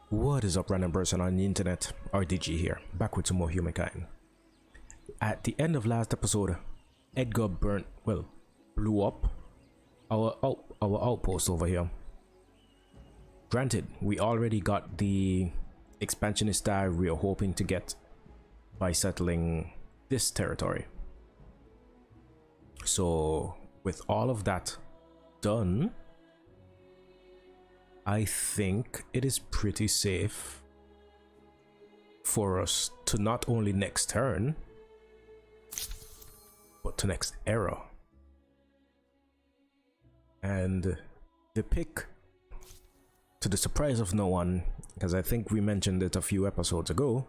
What is up, random person on the internet? RDG here, back with some more Humankind. At the end of last episode, Edgar blew up our outpost over here. Granted, we already got the expansionist star we are hoping to get by settling this territory. So, with all of that done, I think it is pretty safe for us to not only next turn, but to next era. And the pick, to the surprise of no one, because I think we mentioned it a few episodes ago,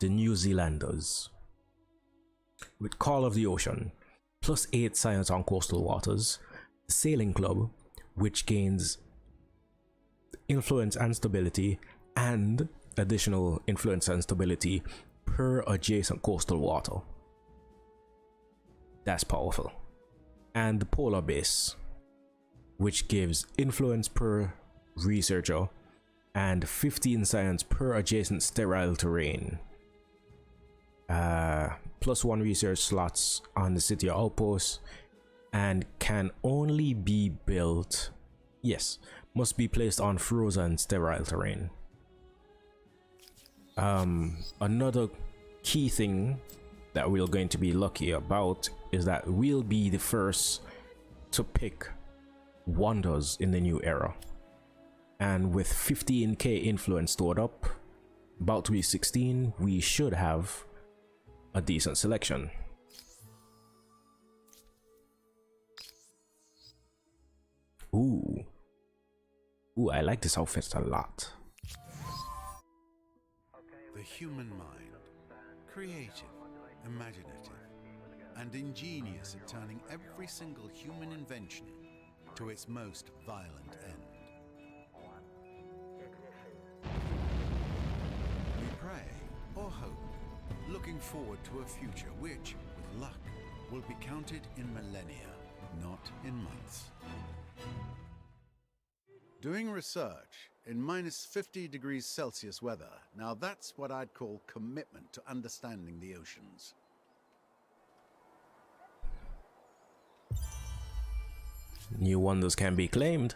the New Zealanders. With Call of the Ocean, +8 science on coastal waters, the Sailing Club, which gains influence and stability, and additional influence and stability per adjacent coastal water. That's powerful. And the Polar Base, which gives influence per researcher and 15 science per adjacent sterile terrain. +1 research slots on the city outpost, and can only be built, must be placed on frozen sterile terrain. Another key thing that we're going to be lucky about is that we'll be the first to pick wonders in the new era. And with 15k influence stored up, about to be 16, we should have a decent selection. Ooh, I like this outfit a lot. The human mind, creative, imaginative, and ingenious at turning every single human invention to its most violent end. We pray or hope, looking forward to a future which, with luck, will be counted in millennia, not in months. Doing research in -50 degrees Celsius weather, now that's what I'd call commitment to understanding the oceans. New wonders can be claimed,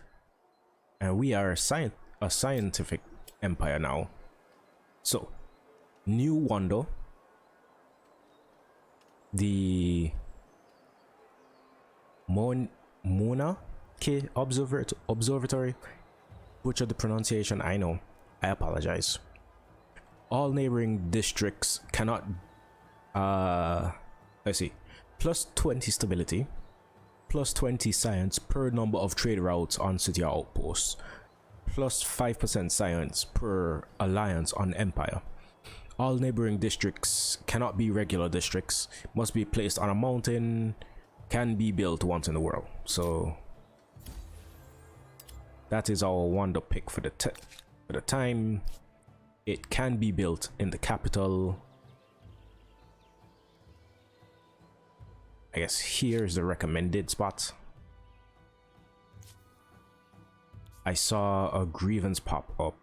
and we are a scientific empire now. So, new wonder, the Mauna Kea Observatory. Butchered the pronunciation, I know, I apologize. All neighboring districts cannot let's see, +20 stability, +20 science per number of trade routes on city outposts, +5% science per alliance on empire. All neighboring districts cannot be regular districts, must be placed on a mountain, can be built once in the world. So that is our wonder pick for the time. It can be built in the capital. I guess here's the recommended spot. I saw a grievance pop up.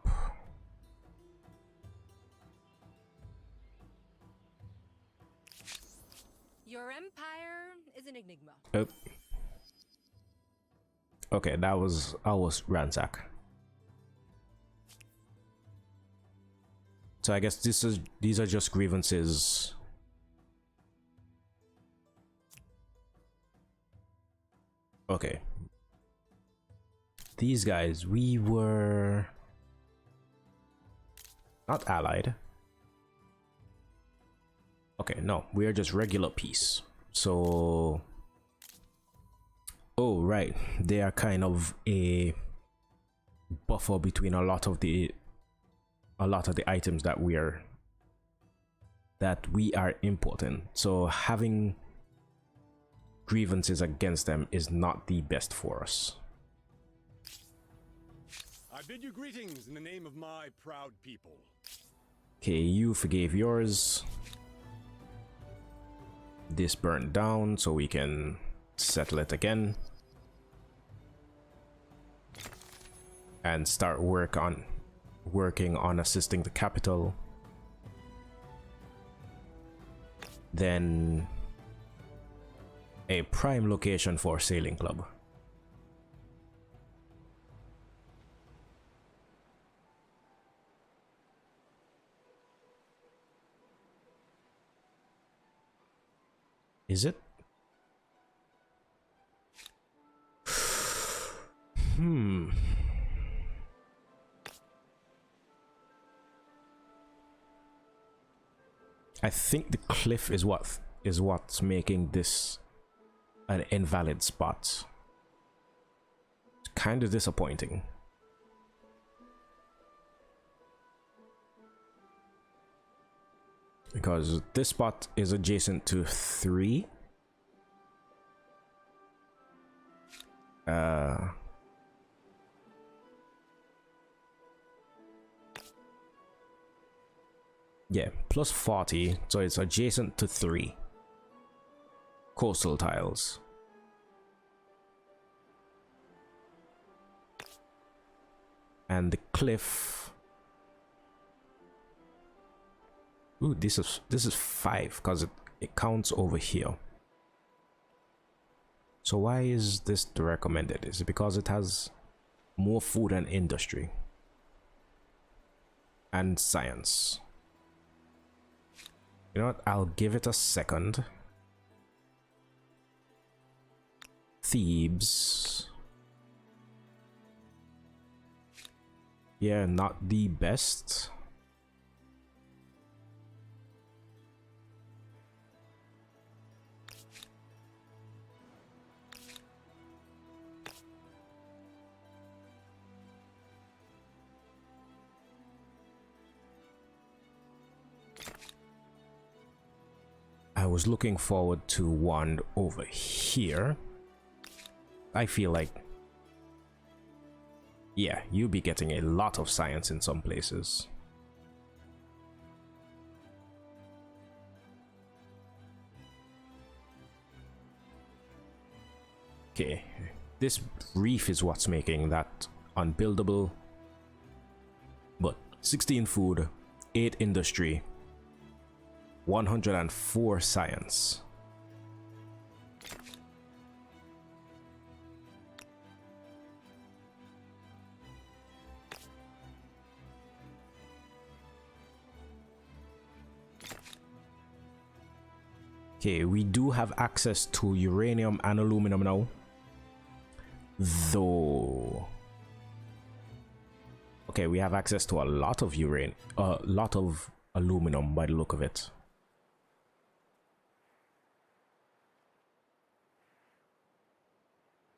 Your empire is an enigma. Oh. Okay, that was ransack. So I guess these are just grievances. Okay. These guys, we were not allied. Okay, no, we are just regular peace. So, oh right, they are kind of a buffer between a lot of the items that we are importing. So having grievances against them is not the best for us. I bid you greetings in the name of my proud people. Okay, you forgave yours. This burned down, so we can settle it again and start work on working on assisting the capital. Then a prime location for a sailing club. Is it? I think the cliff is what's making this an invalid spot. It's kind of disappointing. Because this spot is adjacent to 3. Yeah, plus 40, so it's adjacent to 3 coastal tiles. And the cliff. Ooh, this is 5 because it counts over here. So why is this the recommended? Is it because it has more food and industry and science? You know what? I'll give it a second. Thebes. Yeah, not the best. I was looking forward to one over here. I feel like, yeah, you'll be getting a lot of science in some places. Okay, this reef is what's making that unbuildable. But 16 food, 8 industry, 104 science. Okay, we do have access to uranium and aluminum now. Though. Okay, we have access to a lot of aluminum by the look of it.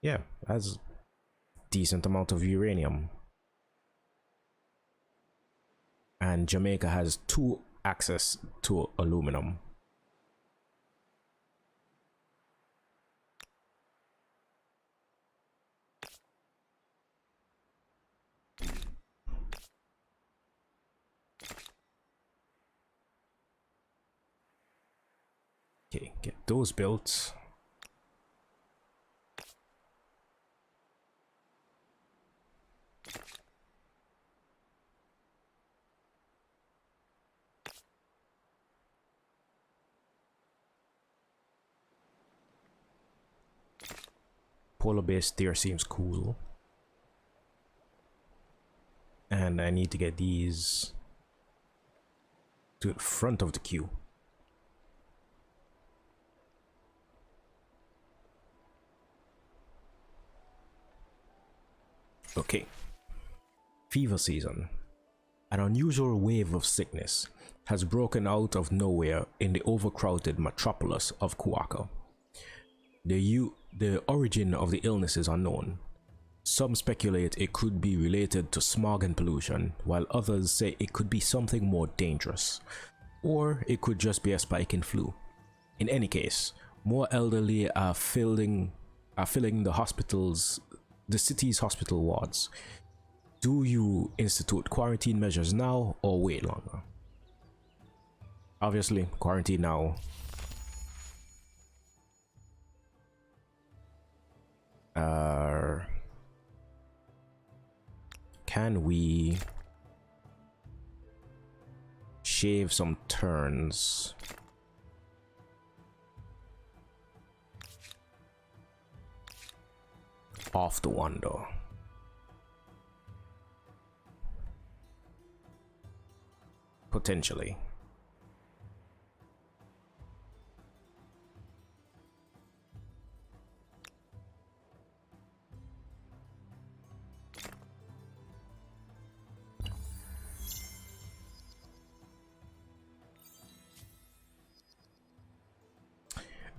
Yeah, that's decent amount of uranium. And Jamaica has 2 access to aluminum. Okay, get those built. Polar base there seems cool. And I need to get these to the front of the queue. Okay. Fever season. An unusual wave of sickness has broken out of nowhere in the overcrowded metropolis of Kuaka. The origin of the illness is unknown. Some speculate it could be related to smog and pollution, while others say it could be something more dangerous. Or it could just be a spike in flu. In any case, more elderly are filling the city's hospital wards. Do you institute quarantine measures now or wait longer? Obviously, quarantine now. Can we shave some turns. Off the one though. Potentially.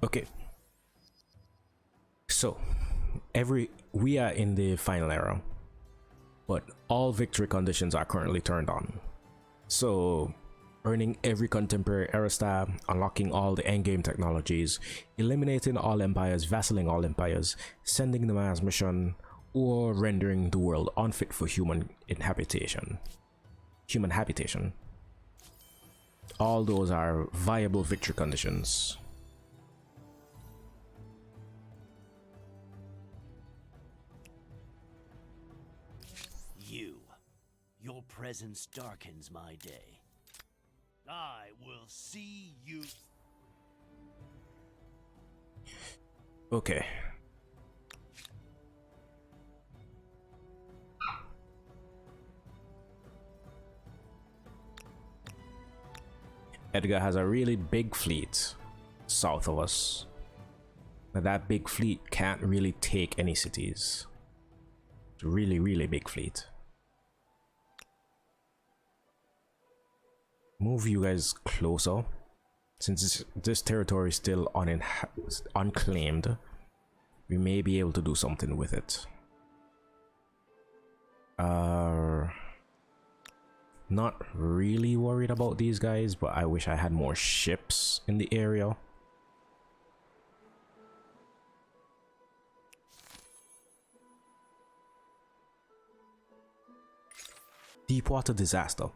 Okay. So, we are in the final era, but all victory conditions are currently turned on. So, earning every contemporary era star, unlocking all the endgame technologies, eliminating all empires, vassalling all empires, sending the Mars mission, or rendering the world unfit for human habitation. All those are viable victory conditions. Your presence darkens my day. I will see you. Okay. Edgar has a really big fleet south of us. But that big fleet can't really take any cities. It's a really, really big fleet. Move you guys closer, since this territory is still unclaimed. We may be able to do something with it. Not really worried about these guys, but I wish I had more ships in the area. Deepwater Disaster.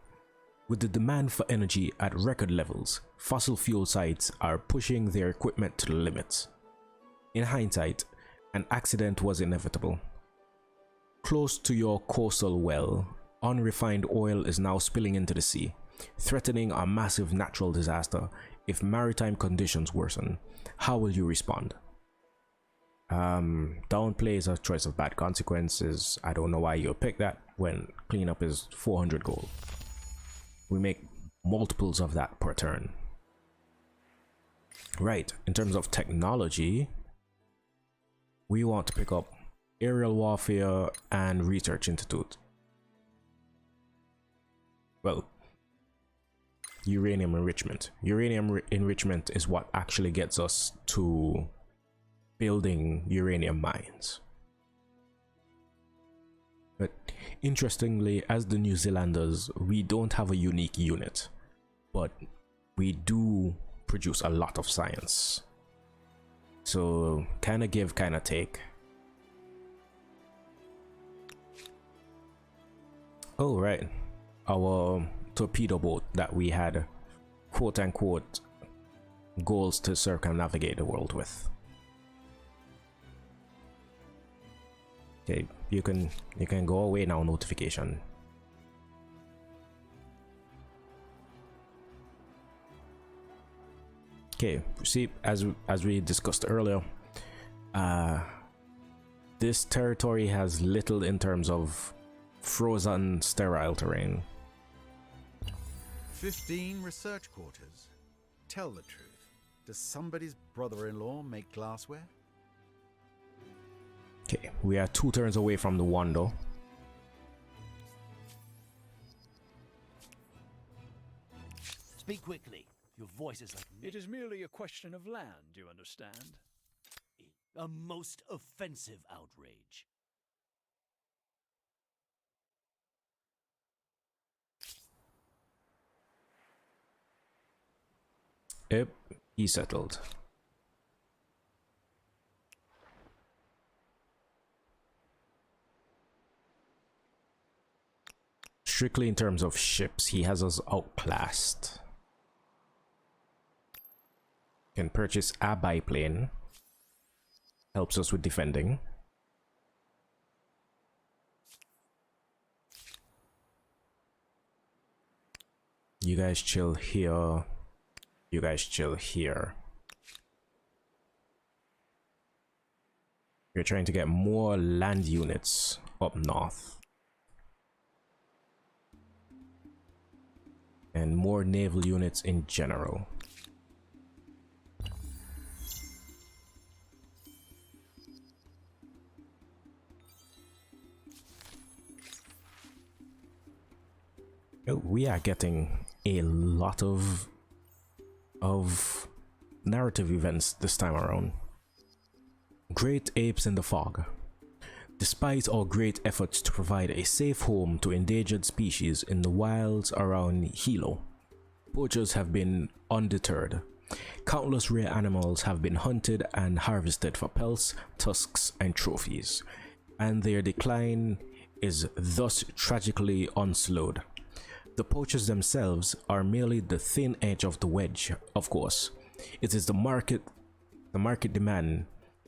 With the demand for energy at record levels, fossil fuel sites are pushing their equipment to the limits. In hindsight, an accident was inevitable. Close to your coastal well, unrefined oil is now spilling into the sea, threatening a massive natural disaster if maritime conditions worsen. How will you respond? Downplay is a choice of bad consequences. I don't know why you pick that when cleanup is 400 gold. We make multiples of that per turn. Right, in terms of technology, we want to pick up aerial warfare and research institute. Well, uranium enrichment. Uranium enrichment is what actually gets us to building uranium mines. But interestingly, as the New Zealanders, we don't have a unique unit, but we do produce a lot of science. So kind of give, kind of take. Oh, right. Our torpedo boat that we had, quote unquote, goals to circumnavigate the world with. Okay, you can go away now, notification. Okay, see, as we discussed earlier, this territory has little in terms of frozen, sterile terrain. 15 research quarters? Tell the truth. Does somebody's brother-in-law make glassware? Okay, we are 2 turns away from the one though. Speak quickly. Your voice is like It is merely a question of land, you understand? a most offensive outrage. Yep, he settled. Strictly in terms of ships, he has us outclassed. Can purchase a biplane. Helps us with defending. You guys chill here. You guys chill here. We're trying to get more land units up north. And more naval units in general. We are getting a lot of narrative events this time around. Great Apes in the Fog. Despite our great efforts to provide a safe home to endangered species in the wilds around Hilo, poachers have been undeterred. Countless rare animals have been hunted and harvested for pelts, tusks, and trophies, and their decline is thus tragically unslowed. The poachers themselves are merely the thin edge of the wedge, of course. It is the market demand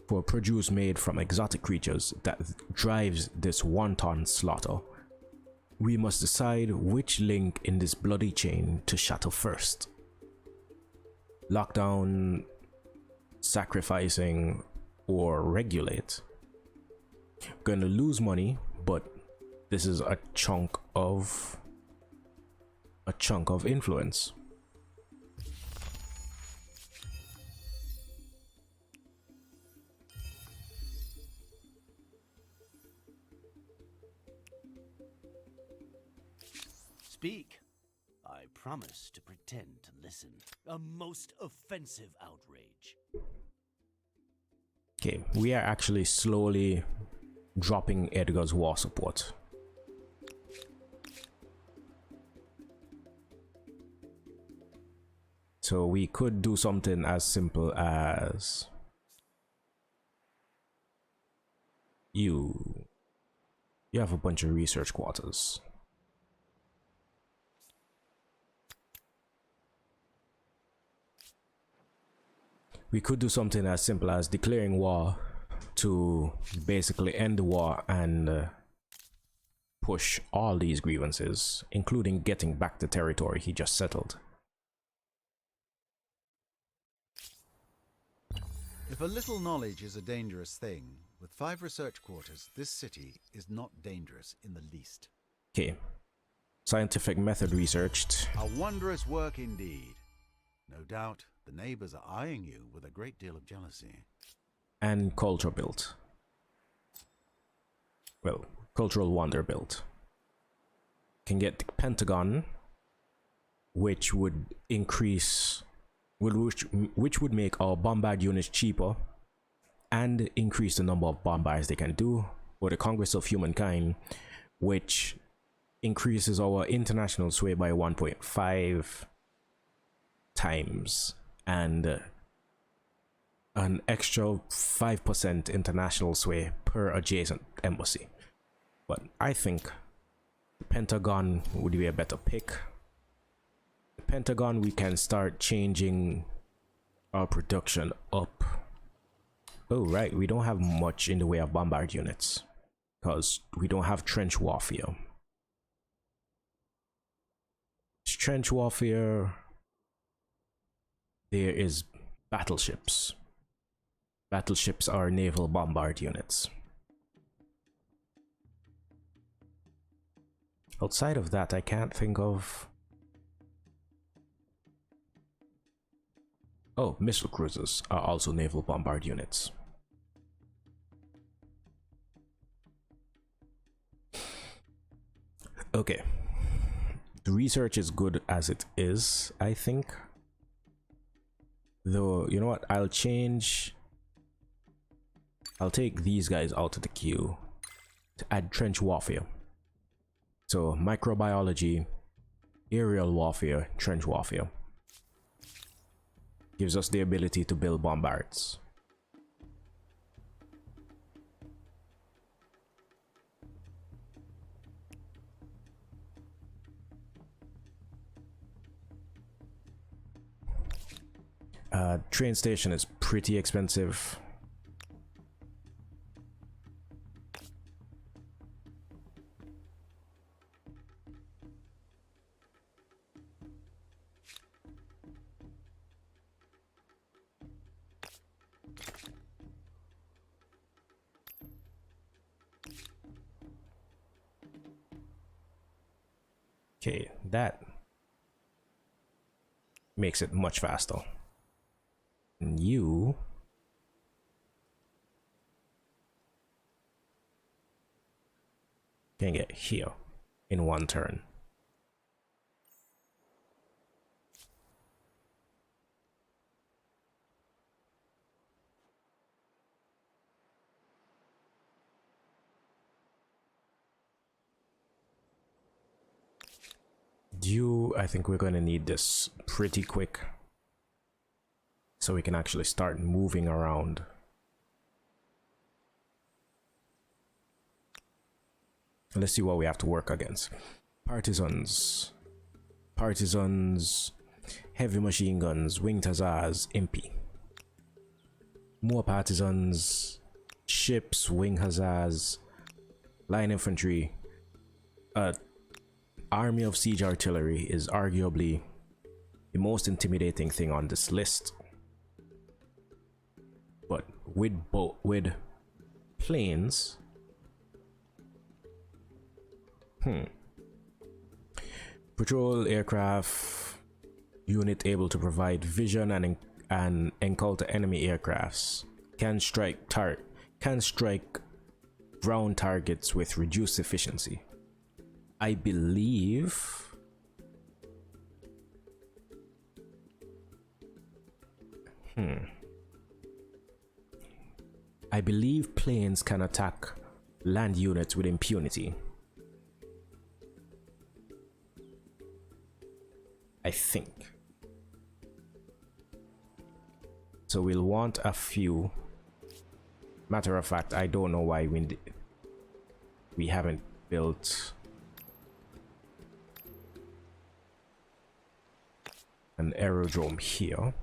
for produce made from exotic creatures that drives this wanton slaughter. We must decide which link in this bloody chain to shatter first. Lockdown, sacrificing, or regulate. Gonna lose money, but this is a chunk of influence. Speak. I promise to pretend to listen. A most offensive outrage. Okay, we are actually slowly dropping Edgar's war support. So we could do something as simple as you have a bunch of research quarters. We could do something as simple as declaring war to basically end the war and push all these grievances, including getting back the territory he just settled. If a little knowledge is a dangerous thing, with 5 research quarters, this city is not dangerous in the least. Okay. Scientific method researched. A wondrous work indeed. No doubt the neighbors are eyeing you with a great deal of jealousy. And culture built. Well, cultural wonder built. Can get the Pentagon, which would increase, which would make our bombard units cheaper and increase the number of bombards they can do. Or the Congress of Humankind, which increases our international sway by 1.5 times, and an extra 5% international sway per adjacent embassy. But I think the Pentagon would be a better pick. The Pentagon, we can start changing our production up. Oh right, we don't have much in the way of bombard units because we don't have trench warfare. Trench warfare, there is battleships. Battleships are naval bombard units. Outside of that, I can't think of... Oh, missile cruisers are also naval bombard units. Okay. The research is good as it is, I think. Though, you know what? I'll take these guys out of the queue to add trench warfare. So, microbiology, aerial warfare, trench warfare. Gives us the ability to build bombards. Train station is pretty expensive. Okay, that makes it much faster. And you can get here in one turn. I think we're going to need this pretty quick so we can actually start moving around. Let's see what we have to work against. Partisans, heavy machine guns, winged hussars, impy. More partisans, ships, wing hussars, line infantry. Army of siege artillery is arguably the most intimidating thing on this list. But with planes, patrol aircraft unit able to provide vision and encounter enemy aircrafts, can strike ground targets with reduced efficiency. I believe planes can attack land units with impunity. I think. So we'll want a few. Matter of fact, I don't know why we haven't built an aerodrome here.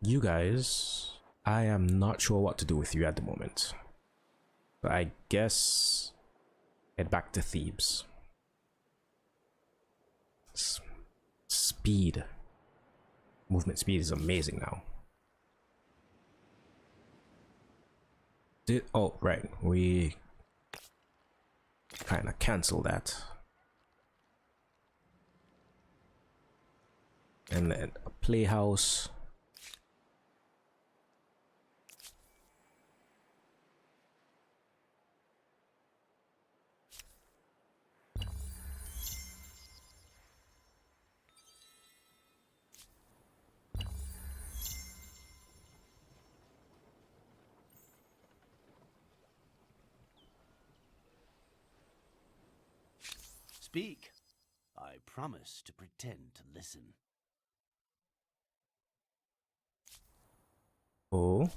You guys, I am not sure what to do with you at the moment. But I guess head back to Thebes. Speed. Movement speed is amazing now. Oh, right. We kind of cancel that. And then a playhouse. Speak. I promise to pretend to listen. Oh.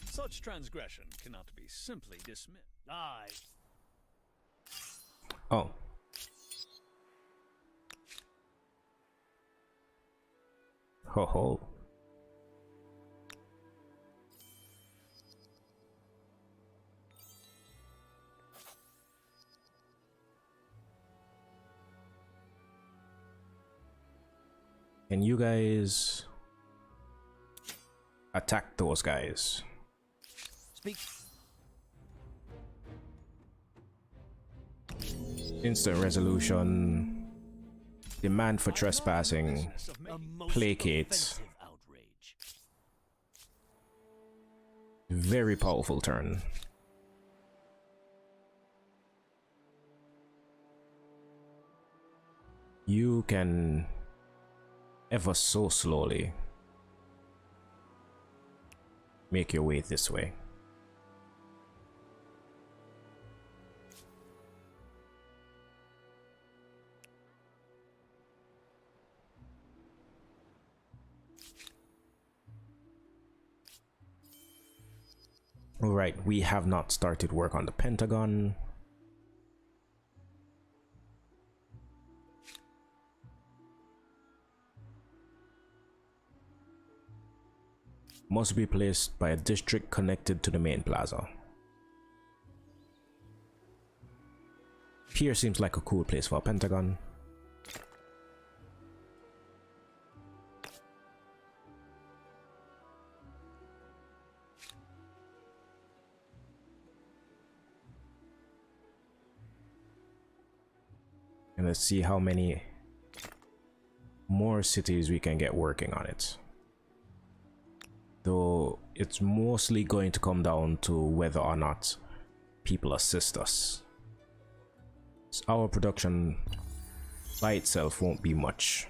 Such transgression cannot be simply dismissed. Oh. Ho ho. Can you guys attack those guys? Speak. Instant resolution. Demand for trespassing. Placate. Very powerful turn. You can ever so slowly make your way this way. All right, we have not started work on the Pentagon. Must be placed by a district connected to the main plaza. Pier seems like a cool place for a Pentagon. And let's see how many more cities we can get working on it. Though it's mostly going to come down to whether or not people assist us. So our production by itself won't be much.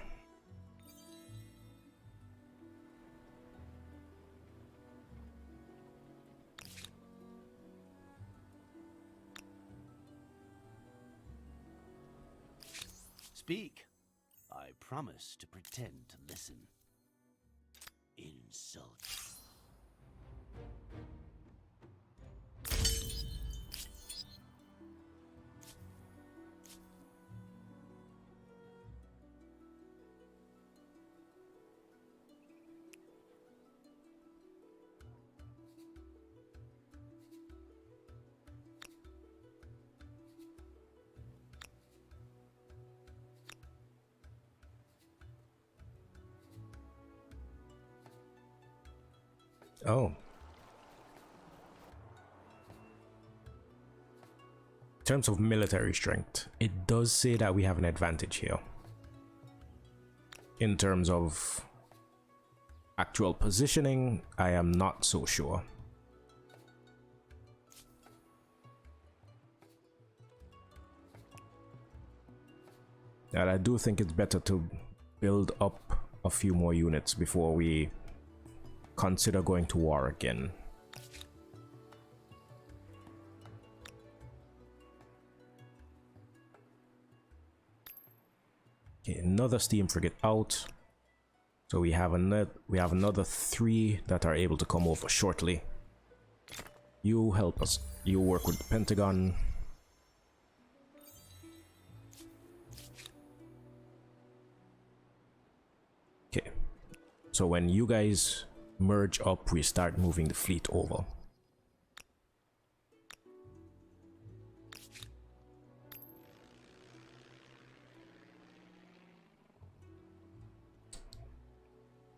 Speak. I promise to pretend to listen. Insult. Oh. In terms of military strength, it does say that we have an advantage here. In terms of actual positioning, I am not so sure. And I do think it's better to build up a few more units before we consider going to war again. Okay, another steam frigate out. So we have another 3 that are able to come over shortly. You help us. You work with the Pentagon. Okay. So when you guys merge up, we start moving the fleet over.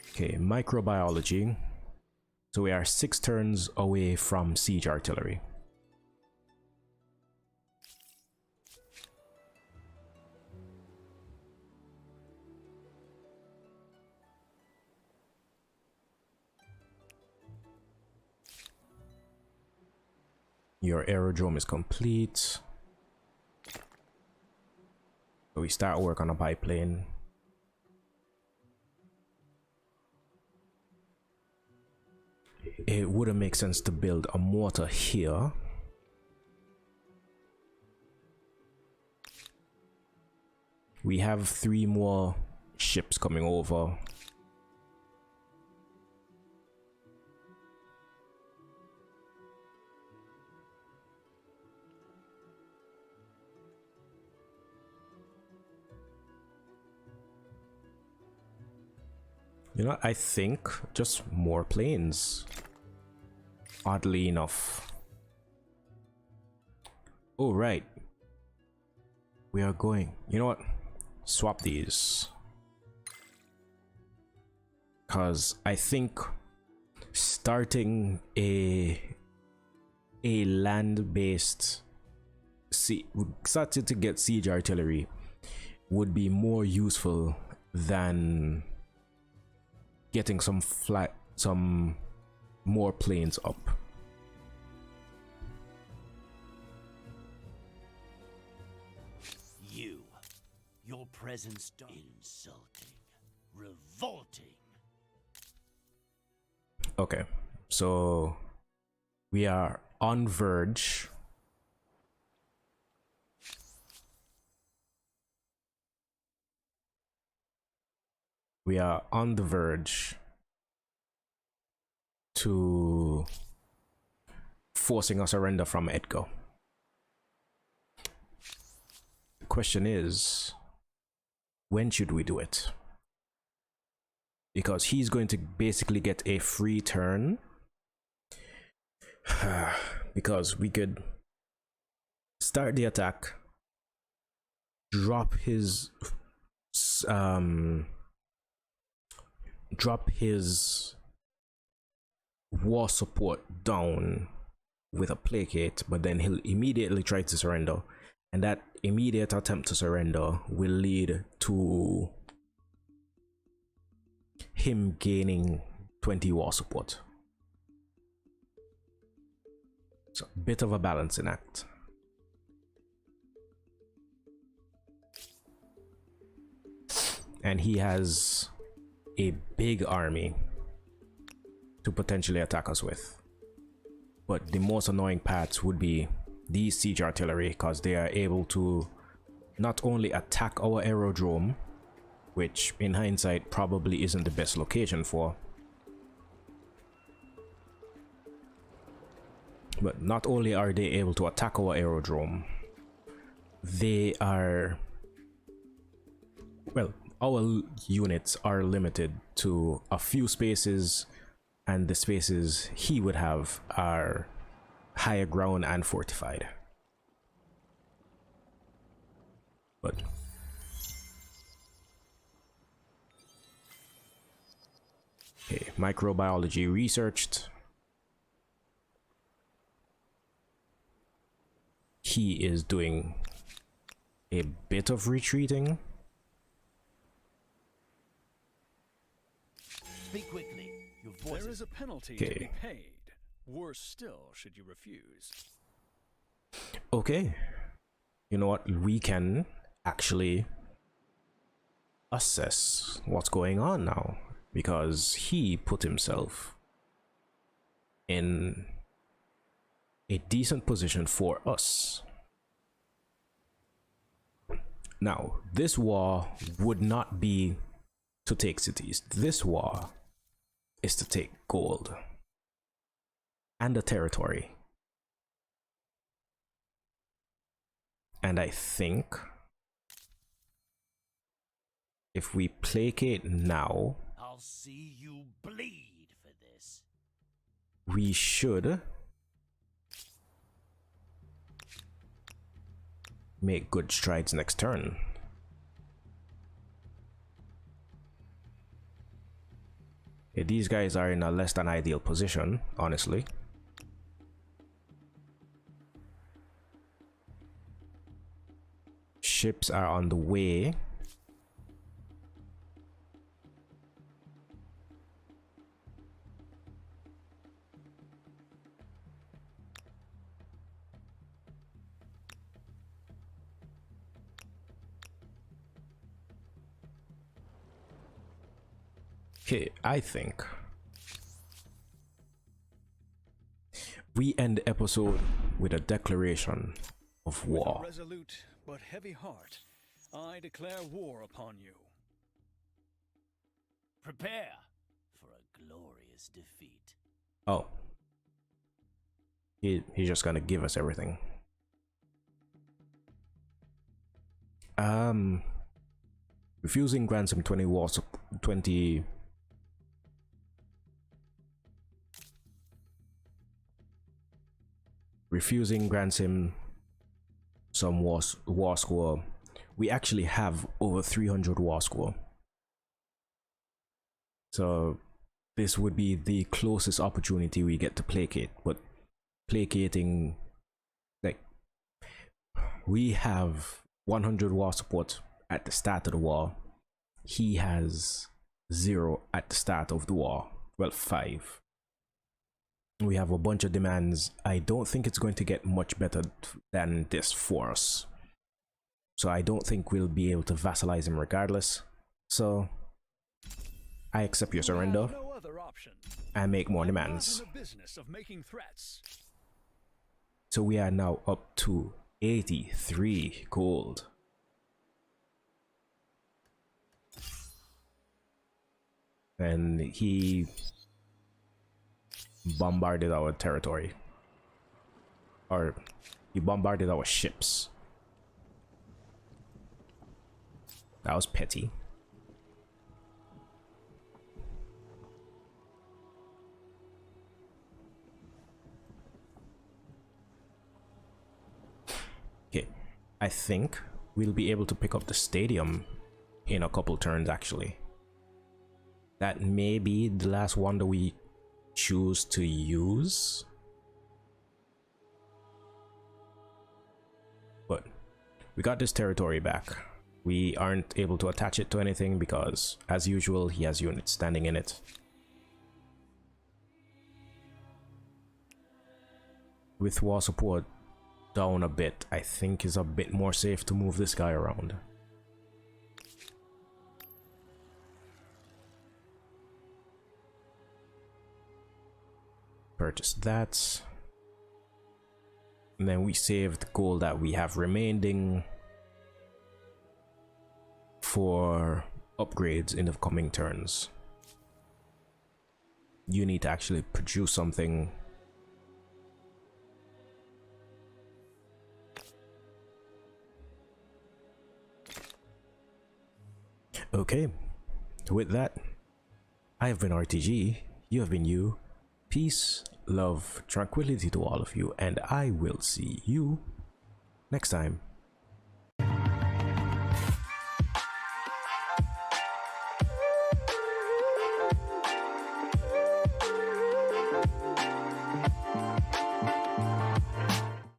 Okay, microbiology. So we are 6 turns away from siege artillery. Your aerodrome is complete. So we start work on a biplane. It wouldn't make sense to build a mortar here. We have 3 more ships coming over. You know, I think just more planes. Oddly enough. Oh, right. We are going. You know what? Swap these. Because I think starting a land-based starting to get siege artillery would be more useful than getting some more planes up. Your presence insulting, revolting. Okay, so we are on verge. We are on the verge to forcing a surrender from Edgar. The question is, when should we do it? Because he's going to basically get a free turn. Because we could start the attack, drop his war support down with a placate, but then he'll immediately try to surrender, And that immediate attempt to surrender will lead to him gaining 20 war support. It's a bit of a balancing act. And he has a big army to potentially attack us with. But the most annoying parts would be these siege artillery, because they are able to not only attack our aerodrome, which in hindsight probably isn't the best location for, but not only are they able to attack our aerodrome, they are, well, our units are limited to a few spaces, and the spaces he would have are higher ground and fortified. But okay, microbiology researched. He is doing a bit of retreating. Speak quickly. Your voice There is a penalty to be paid. Worse still, should you refuse. Okay. You know what? We can actually assess what's going on now, because he put himself in a decent position for us. Now, this war would not be to take cities. This war is to take gold and a territory. And I think if we placate now, I'll see you bleed for this. we should make good strides next turn. Okay, these guys are in a less than ideal position, honestly. Ships are on the way. Okay, I think we end the episode with a declaration of With war. a resolute but heavy heart, I declare war upon you. Prepare for a glorious defeat. Oh. He's just gonna give us everything. Refusing grants him 20 war 20. Refusing grants him some war score. We actually have over 300 war score. So this would be the closest opportunity we get to placate, but placating, like, we have 100 war support at the start of the war. He has 0 at the start of the war. Well, 5. We have a bunch of demands. I don't think it's going to get much better than this for us. So I don't think we'll be able to vassalize him regardless. So I accept your surrender. We have no other option. And make more I'm not demands. in the business of making threats. So we are now up to 83 gold. And he bombarded our territory. Or he bombarded our ships. That was petty. Okay, I think we'll be able to pick up the stadium in a couple turns actually. That may be the last one that we choose to use. But we got this territory back. We aren't able to attach it to anything because, as usual, he has units standing in it. With war support down a bit, I think it's a bit more safe to move this guy around. Purchase that. And then we save the gold that we have remaining for upgrades in the coming turns. You need to actually produce something. Okay, with that, I have been RTG, you have been you. Peace, love, tranquility to all of you, and I will see you next time.